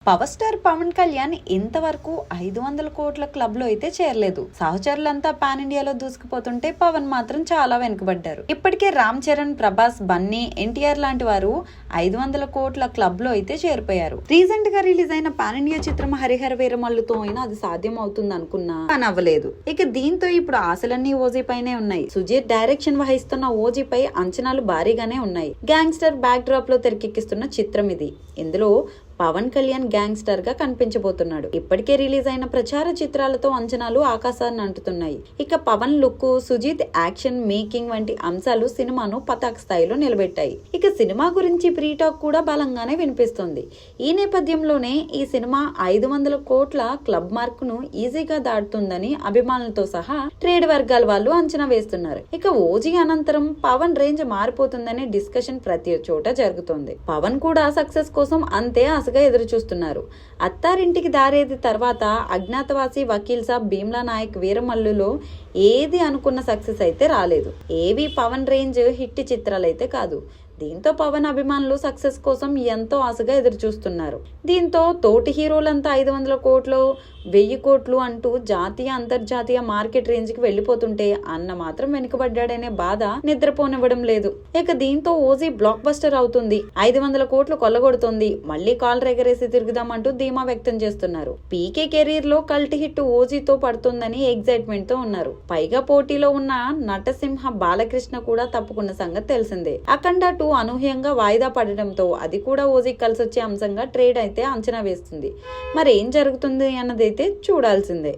Power star Pawan Kalyan ఇంతవరకు 500 కోట్ల club లో అయితే చేరలేదు. సహచరులంతా పాన్ ఇండియాలో దూసుకుపోతుంటే పవన్ మాత్రం చాలా వెనుకబడ్డారు. ఇప్పటికే రామ్ చరణ్, ప్రభాస్, బన్నీ, ఎన్టీఆర్ లాంటి వారు 500 కోట్ల క్లబ్ లో అయితే చేరిపోయారు. రీసెంట్ గా రిలీజ్ అయిన పాన్ ఇండియా చిత్రం హరిహర వీరమల్లుతో అయినా అది సాధ్యం అవుతుంది అనుకున్నా కానీ అవ్వలేదు. ఇక దీంతో ఇప్పుడు ఆశలన్నీ ఓజీ పైనే ఉన్నాయి. సుజీర్ డైరెక్షన్ వహిస్తున్న ఓజీ పై అంచనాలు భారీగానే ఉన్నాయి. గ్యాంగ్స్టర్ బ్యాక్ డ్రాప్ లో తెరకెక్కిస్తున్న చిత్రం ఇది. ఇందులో పవన్ కళ్యాణ్ గ్యాంగ్స్టర్ గా కనిపించబోతున్నాడు. ఇప్పటికే రిలీజ్ అయిన ప్రచార చిత్రాలతో అంచనాలు ఆకాశాన్ని అంటుతున్నాయి. ఇక Pawan look, Sujeeth action, making వంటి అంశాలు సినిమాను పతాక స్థాయిలో నిలబెట్టాయి. ఇక సినిమా గురించి ప్రీ టాక్ కూడా బలంగానే వినిపిస్తుంది. ఈ నేపథ్యంలోనే ఈ సినిమా 500 కోట్ల క్లబ్ మార్క్ ను ఈజీగా దాటుతుందని అభిమానులతో సహా ట్రేడ్ వర్గాల వాళ్ళు అంచనా వేస్తున్నారు. ఇక ఓజీ అనంతరం పవన్ రేంజ్ మారిపోతుందనే డిస్కషన్ ప్రతి చోట జరుగుతోంది. పవన్ కూడా సక్సెస్ కోసం అంతే ఎదురు చూస్తున్నారు. అత్తారింటికి దారేది తర్వాత అజ్ఞాతవాసి, వకీల్ సాబ్, భీమ్లా నాయక్, వీరమల్లులో ఏది అనుకున్న సక్సెస్ అయితే రాలేదు. ఏవి పవన్ రేంజ్ హిట్ చిత్రాలైతే కాదు. దీంతో పవన్ అభిమానులు సక్సెస్ కోసం ఎంతో ఆశగా ఎదురు చూస్తున్నారు. దీంతో తోటి హీరోలంతా 500 కోట్లు, 1000 కోట్లు అంటూ జాతీయ, అంతర్జాతీయ మార్కెట్ రేంజ్ కి వెళ్లిపోతుంటే అన్న మాత్రం వెనుకబడ్డాడనే బాధ నిద్రపోనివ్వడం లేదు. ఇక దీంతో ఓజీ బ్లాక్ బస్టర్ అవుతుంది, 500 కోట్లు కొల్లగొడుతుంది, మళ్లీ కాల్ ఎగరేసి తిరుగుదామంటూ ధీమా వ్యక్తం చేస్తున్నారు. పీకే కెరీర్ లో కల్ట్ హిట్ ఓజీతో పడుతుందని ఎగ్జైట్మెంట్ తో ఉన్నారు. పైగా పోటీలో ఉన్న నటసింహ బాలకృష్ణ కూడా తప్పుకున్న సంగతి తెలిసిందే. అఖండ 2 అనూహ్యంగా వాయిదా పడడంతో అది కూడా ఓజీ కలిసి వచ్చే అంశంగా ట్రేడ్ అయితే అంచనా వేస్తుంది. మరి ఏం జరుగుతుంది అన్నదైతే చూడాల్సిందే.